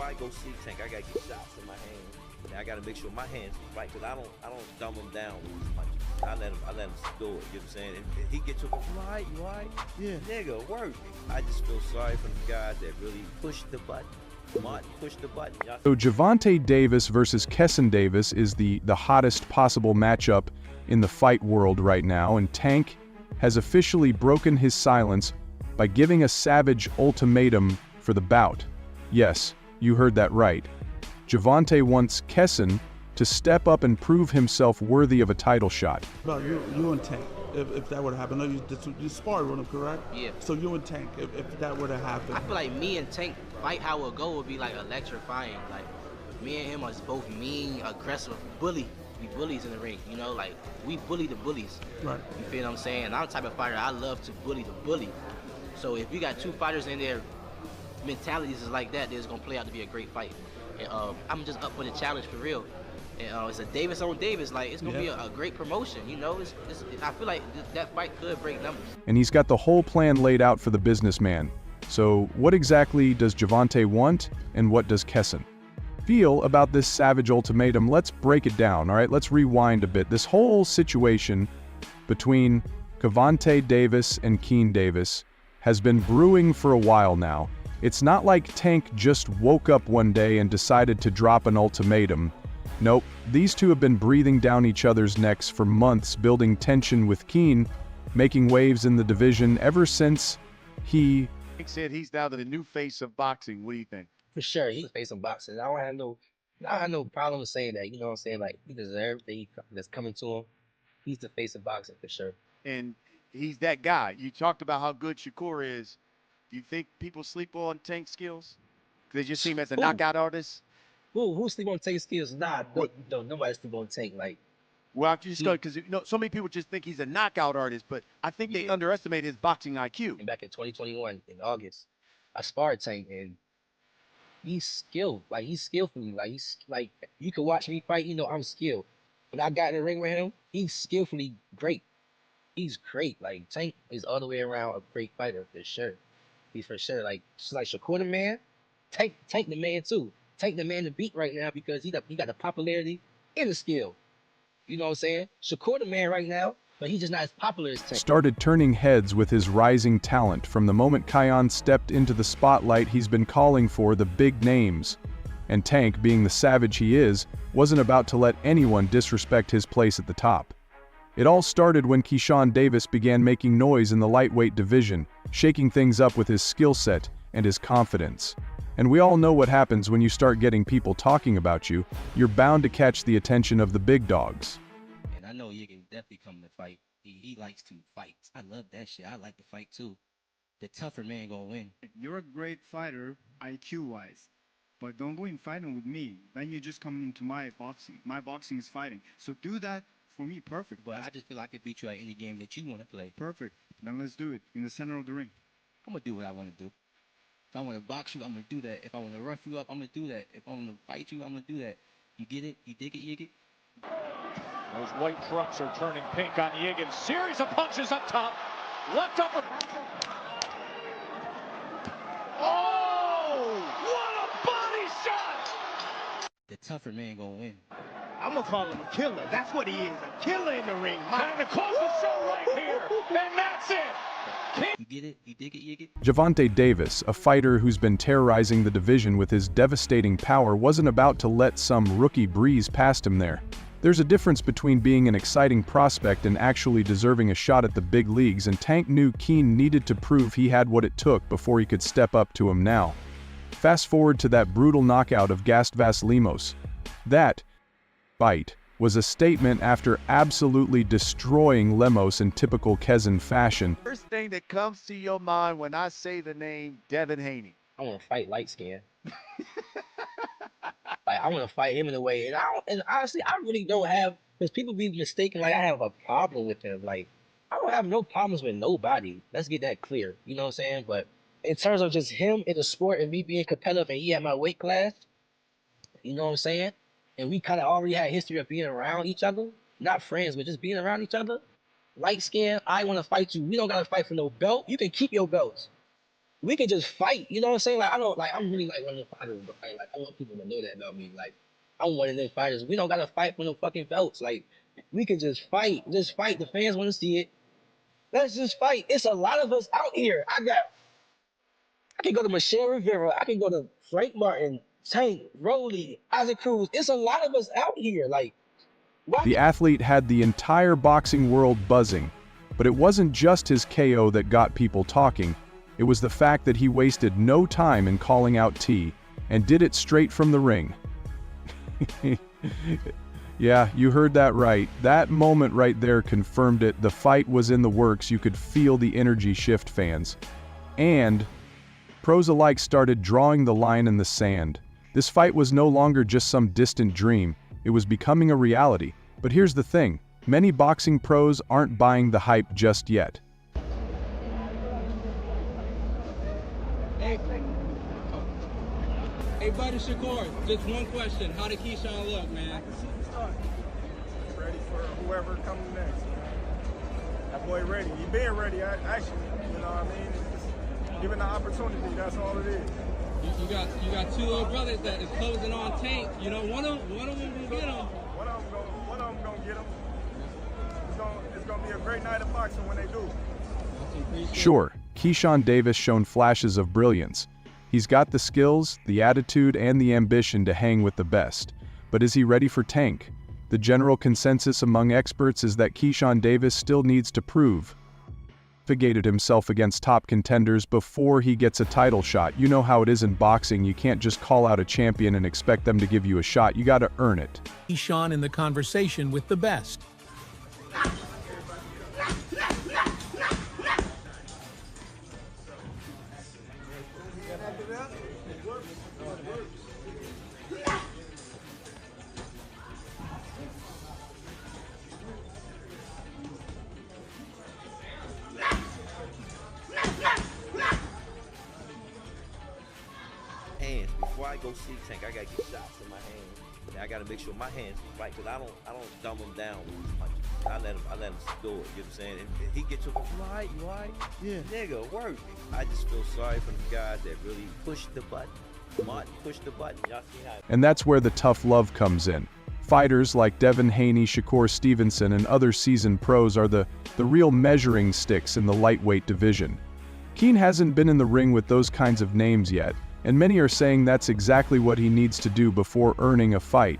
before I go see Tank, I gotta get shots in my hands. And I gotta make sure my hands is right, because I don't dumb him down with his punches. I let him do it, you know what I'm saying? And he gets to go, you all right? Yeah. Nigga, work. I just feel sorry for the guys that really push the button. Martin pushed the button. So Gervonta Davis versus Keyshawn Davis is the hottest possible matchup in the fight world right now, and Tank has officially broken his silence by giving a savage ultimatum for the bout. Yes, you heard that right. Gervonta wants Keyshawn to step up and prove himself worthy of a title shot. About you and Tank, if that were to happen. No, you sparred with him, correct? Yeah. So you and Tank, if that were to happen. I feel like me and Tank fight, how it would go would be like electrifying. Like me and him are both mean, aggressive, bully. We bullies in the ring, you know, like we bully the bullies. Right. You feel what I'm saying? And I'm the type of fighter, I love to bully the bully. So if you got two fighters in there, mentalities is like that, then it's gonna play out to be a great fight. And I'm just up for the challenge for real. And it's a Davis on Davis, like it's gonna be a great promotion, you know. I feel like that fight could break numbers. And he's got the whole plan laid out for the businessman. So what exactly does Gervonta want, and what does Keyshawn feel about this savage ultimatum? Let's break it down, all right? Let's rewind a bit. This whole situation between Gervonta Davis and Keyshawn Davis has been brewing for a while now. It's not like Tank just woke up one day and decided to drop an ultimatum. Nope, these two have been breathing down each other's necks for months, building tension with Keyshawn, making waves in the division ever since he said he's now the new face of boxing. What do you think? For sure, he's the face of boxing. I don't have no problem with saying that. You know what I'm saying? Like he deserves everything that's coming to him. He's the face of boxing for sure. And he's that guy. You talked about how good Shakur is. Do you think people sleep on Tank's skills? They just see him as a knockout artist. Who sleep on Tank's skills? Nah, no, nobody sleep on Tank. Like, well, I'm just going because so many people just think he's a knockout artist, but I think they underestimate his boxing IQ. And back in 2021 in August, I sparred Tank, and he's skilled. Like he's skillful. Like he's like you can watch me fight. You know I'm skilled. When I got in the ring with him, he's skillfully great. He's great. Like Tank is all the way around a great fighter for sure. He's for sure like Shakur the man. Tank the man too. Tank the man to beat right now because he got the popularity and the skill. You know what I'm saying? Shakur the man right now, but he's just not as popular as Tank. Started turning heads with his rising talent. From the moment Keyshawn stepped into the spotlight, he's been calling for the big names. And Tank, being the savage he is, wasn't about to let anyone disrespect his place at the top. It all started when Keyshawn Davis began making noise in the lightweight division, shaking things up with his skill set and his confidence. And we all know what happens when you start getting people talking about you. You're bound to catch the attention of the big dogs. And I know you can definitely come to fight. He likes to fight. I love that shit. I like to fight too. The tougher man gonna win. You're a great fighter, IQ-wise, but don't go in fighting with me. Then you just come into my boxing. My boxing is fighting. So do that for me, perfect. But I just feel like I could beat you at any game that you want to play. Perfect. Then let's do it in the center of the ring. I'm gonna do what I want to do. If I want to box you, I'm gonna do that. If I want to rough you up, I'm gonna do that. If I want to fight you, I'm gonna do that. You get it? You dig it, Yigit? Those white trunks are turning pink on Yigit. Series of punches up top. Left upper. Oh! What a body shot! The tougher man gonna win. I'm gonna call him a killer. That's what he is, a killer in the ring. Time to close the show right here. And that's it. You get it? You dig it, Yigit? Gervonta Davis, a fighter who's been terrorizing the division with his devastating power, wasn't about to let some rookie breeze past him there. There's a difference between being an exciting prospect and actually deserving a shot at the big leagues, and Tank knew Keyshawn needed to prove he had what it took before he could step up to him now. Fast forward to that brutal knockout of Gaston Lemos. That fight was a statement after absolutely destroying Lemos in typical Keyshawn fashion. First thing that comes to your mind when I say the name Devin Haney. I want to fight light skin. Like I want to fight him in a way, and honestly, I really don't have, because people be mistaken like I have a problem with him. Like I don't have no problems with nobody. Let's get that clear. You know what I'm saying? But in terms of just him in the sport and me being competitive and he at my weight class, you know what I'm saying? And we kind of already had a history of being around each other, not friends, but just being around each other. Light skin, I want to fight you. We don't got to fight for no belt. You can keep your belts. we could just fight. You know what I'm saying? Like I don't like I'm really like one of the fighters, but like I want people to know that about me. Like I'm one of them fighters. We don't gotta fight for no fucking belts. Like we could just fight. Just fight. The fans want to see it. Let's just fight. It's a lot of us out here. I can go to Michelle Rivera. I can go to Frank Martin, Tank, Rolly, Isaac Cruz. It's a lot of us out here. Like why? The athlete had the entire boxing world buzzing, but it wasn't just his KO that got people talking. It was the fact that he wasted no time in calling out T, and did it straight from the ring. Yeah, you heard that right. That moment right there confirmed it. The fight was in the works. You could feel the energy shift, fans. And pros alike started drawing the line in the sand. This fight was no longer just some distant dream. It was becoming a reality. But here's the thing. Many boxing pros aren't buying the hype just yet. Hey, buddy Shakur, just one question. How did Keyshawn look, man? Ready for whoever comes next. That boy ready. He been ready, actually. You know what I mean? Just given the opportunity, that's all it is. You got two little brothers that is closing on Tank. You know, one of them gonna get him. One of them gonna get him. It's gonna be a great night of boxing when they do. Sure, Keyshawn Davis shown flashes of brilliance. He's got the skills, the attitude, and the ambition to hang with the best. But is he ready for Tank? The general consensus among experts is that Keyshawn Davis still needs to prove. Navigated himself against top contenders before he gets a title shot. You know how it is in boxing. You can't just call out a champion and expect them to give you a shot. You gotta earn it. Keyshawn in the conversation with the best. Hands. Before I go see Tank, I gotta get shots in my hands. And I gotta make sure my hands is right, because I don't dumb him down with these punches. I let him do it. You know what I'm saying? And he gets to go, you alright? Yeah. Nigga, work. I just feel sorry for the guys that really push the button. Martin pushed the button. Y'all see how? And that's where the tough love comes in. Fighters like Devin Haney, Shakur Stevenson, and other seasoned pros are the real measuring sticks in the lightweight division. Keane hasn't been in the ring with those kinds of names yet, and many are saying that's exactly what he needs to do before earning a fight.